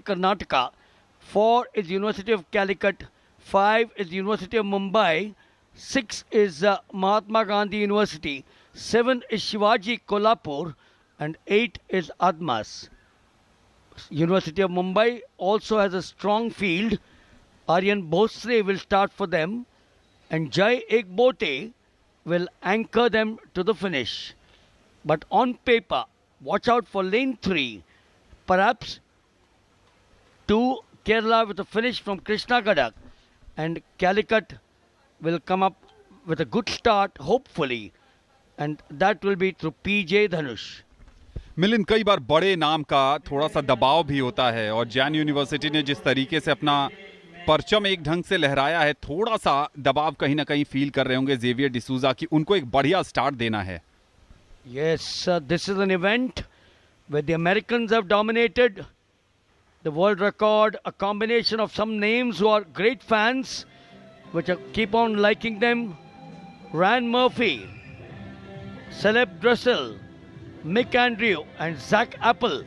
Karnataka, 4 is University of Calicut, 5 is University of Mumbai, 6 is Mahatma Gandhi University, 7 is Shivaji Kolhapur, and 8 is Admas. University of Mumbai also has a strong field. Aryan Bhosle will start for them, and Jai Ekbote will anchor them to the finish. But on paper, watch out for lane 3. Perhaps 2 Kerala with a finish from Krishna Gadak, and Calicut will come up with a good start, hopefully, and that will be through PJ Dhanush. Milind, कई बार बड़े नाम का थोड़ा सा दबाव भी होता है और जैन यूनिवर्सिटी ने जिस तरीके से अपना परचम एक ढंग से लहराया है, थोड़ा सा दबाव कहीं ना कहीं फील कर रहे होंगे जेवियर डिसूजा की उनको एक बढ़िया स्टार्ट देना है. Yes, this is an event where the Americans have dominated the world record, a combination of some names who are great fans, which keep on liking them. Ryan Murphy, Celeb Dressel, Mick Andrew, and Zach Apple.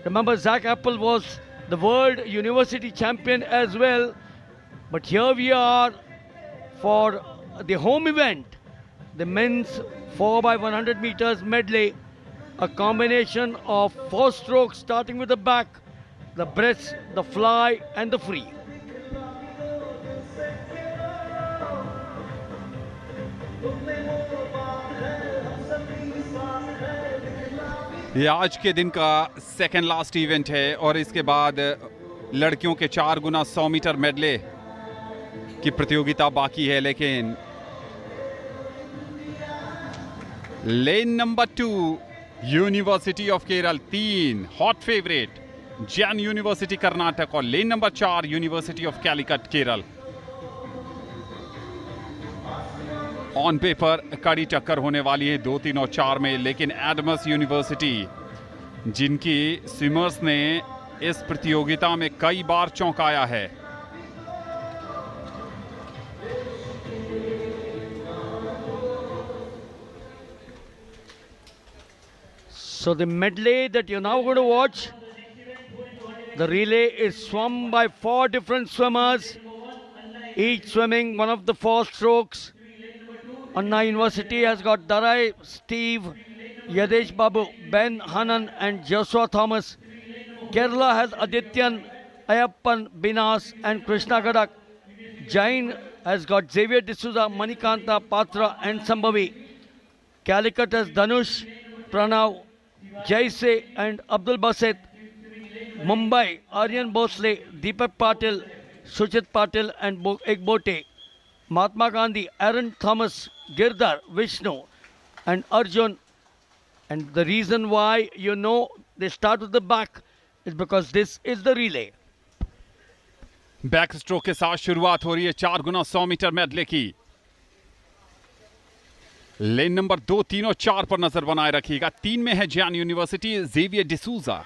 Remember, Zach Apple was the world university champion as well. But here we are for the home event, the men's 4x100 meters medley, a combination of 4 strokes starting with the back, the breast, the fly, and the free. ये आज के दिन का second last event है और इसके बाद लड़कियों के 4 गुना 100 मीटर मेडले की प्रतियोगिता बाकी है. लेकिन lane number 2 university of Kerala, 3 hot favourite Jain university Karnataka और lane number 4 university of Calicut Kerala. On paper कड़ी टक्कर होने वाली है 2, 3 और 4 में. लेकिन एडमस यूनिवर्सिटी, जिनकी स्विमर्स ने इस प्रतियोगिता में कई बार चौंकाया है, So the medley that you're now going to watch, the relay is swum by 4 different swimmers, each swimming one of the 4 strokes. Anna University has got Darai, Steve, Yadesh Babu, Ben Hanan, and Joshua Thomas. Kerala has Adityan, Ayappan, Binas, and Krishna Gadak. Jain has got Xavier D'Souza, Manikanta, Patra, and Sambhavi. Calicut has Dhanush, Pranav, Jaise, and Abdul Basit. Mumbai, Aryan Bhosle, Deepak Patil, Suchit Patil, and Ekbote. Mahatma Gandhi, Aaron Thomas, Girdhar, Vishnu, and Arjun. And the reason why they start with the back is because this is the relay. Back stroke के साथ शुरुआत हो रही है 4 गुना 100 metre medley की. लेन number 2, 3 और 4 पर नजर बनाए रखिएगा. 3 में है Jain university, Xavier D'Souza.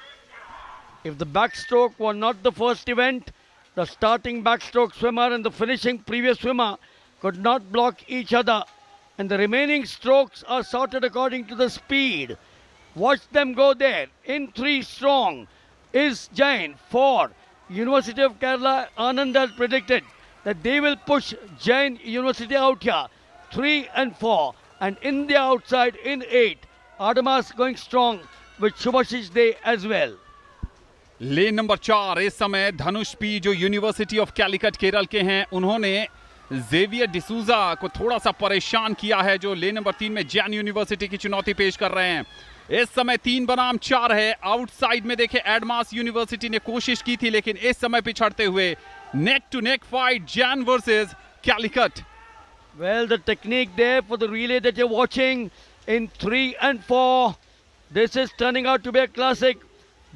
If the backstroke were not the first event, the starting backstroke swimmer and the finishing previous swimmer could not block each other, and the remaining strokes are sorted according to the speed. Watch them go there. In 3 strong is Jain. 4, University of Kerala, Anand has predicted that they will push Jain University out here. 3 and 4, and in the outside in 8, Adamas going strong with Shubhashish Day as well. Lane number 4 इस समय धनुष P, जो university of Calicut Kerala के हैं, उन्होंने Xavier D'Souza को थोड़ा सा परेशान किया है, जो लेन नंबर 3 में जैन यूनिवर्सिटी की चुनौती पेश कर रहे हैं. इस समय 3 बनाम 4 है. आउटसाइड में देखे एडमास यूनिवर्सिटी ने कोशिश की थी, लेकिन इस समय पिछड़ते हुए neck to neck fight Jain versus Calicut. Well, the technique there for the relay that you're watching in 3 and 4. This is turning out to be a classic.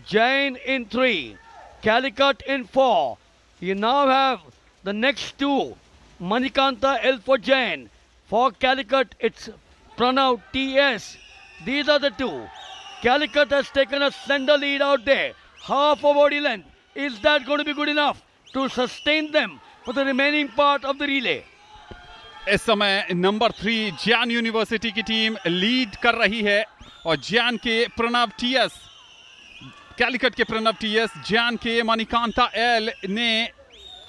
Jain in 3, Calicut in 4. You now have the next 2. Manikanta L for Jain. For Calicut, it's Pranav TS. These are the 2. Calicut has taken a slender lead out there. Half a body length. Is that going to be good enough to sustain them for the remaining part of the relay? इस समय number 3 Jain university की team lead कर रही है और जैन के Pranav TS Calicut के Pranav TS, Jain के मणिकांता एल ने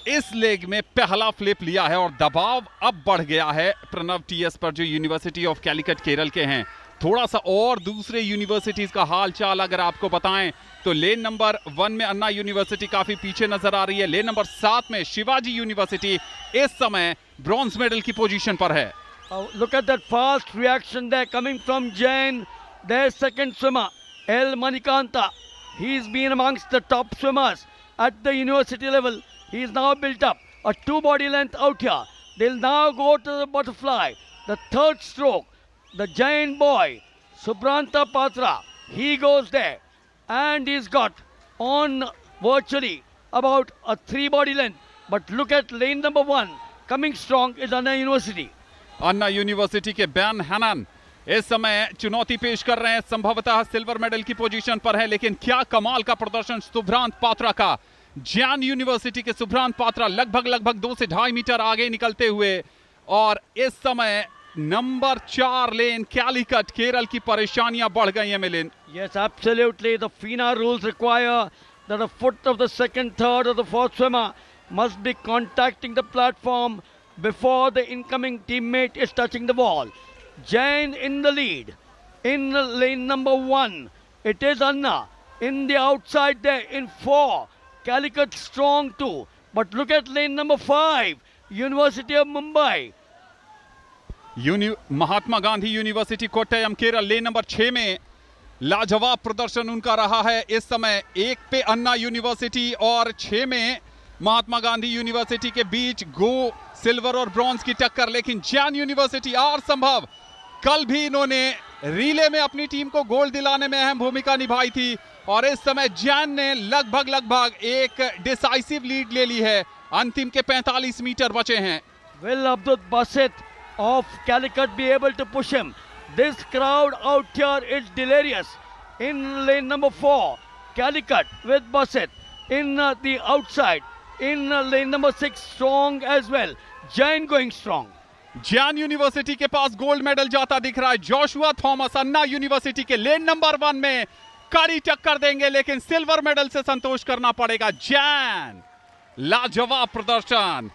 इस लेग में पहला फ्लिप लिया है और दबाव अब बढ़ गया है प्रणव टीएस पर, जो यूनिवर्सिटी ऑफ कैलिकट केरल के हैं। थोड़ा सा और दूसरे यूनिवर्सिटीज का हालचाल अगर आपको बताएं तो लेन नंबर 1 में अन्ना यूनिवर्सिटी काफी पीछे नजर आ रही है। लेन नंबर 7 में शिवाजी यूनिवर्सिटी इस समय ब्रॉन्ज मेडल की पोजीशन पर है। Look at that fast reaction there coming from Jain, their second swimmer, L. Manikanta. He's been amongst the top swimmers at the university level. He's now built up a 2 body length out here. They'll now go to the butterfly, the third stroke. The Jain boy, Subranta Patra, he goes there and he's got on virtually about a 3 body length. But look at lane number 1, coming strong is Anna University. Anna university के ban हैनन इस समय चुनौती पेश कर रहे हैं, संभवतः silver medal की पोजीशन पर है, लेकिन क्या कमाल का प्रदर्शन सुभ्रांत पात्रा का। जैन यूनिवर्सिटी के सुभ्रांत पात्रा लगभग 2 से 2.5 मीटर आगे निकलते हुए, और इस समय नंबर 4 लेन कैलिकट केरल की परेशानियां बढ़ गई हैं मिलिन। Yes, absolutely. The FINA rules require that a foot of the second, third, or the fourth swimmer must be contacting the platform before the incoming teammate is touching the wall. Jain in the lead. In lane number 1, it is Anna. In the outside there, in 4, Calicut strong too. But look at lane number 5, University of Mumbai. Mahatma Gandhi university Kottayam Kerala lane number 6 में लाजवाब प्रदर्शन उनका रहा है। इस समय 1 पे अन्ना university और 6 में महात्मा गांधी यूनिवर्सिटी के बीच गो सिल्वर और ब्रॉन्ज की टक्कर, लेकिन जैन यूनिवर्सिटी और संभव। कल भी इन्होंने रिले में अपनी टीम को गोल्ड दिलाने में अहम भूमिका निभाई थी और इस समय जैन ने लगभग एक डिसाइसिव लीड ले ली है। अंतिम के 45 मीटर बचे हैं। Will Abdul Basit of Calicut be able to push him? This crowd out here is delirious. In lane number 4, Calicut with Basit. In the outside, in lane number 6, strong as well. Jain going strong. Jain university के पास gold medal जाता दिख रहा है। Joshua Thomas अन्ना university के lane number 1 में कड़ी टक्कर देंगे, लेकिन सिल्वर मेडल से संतोष करना पड़ेगा जैन। लाजवाब प्रदर्शन,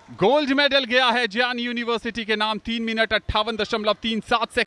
गोल्ड मेडल गया है जैन यूनिवर्सिटी के नाम। 3 मिनट 58.37 सेकंड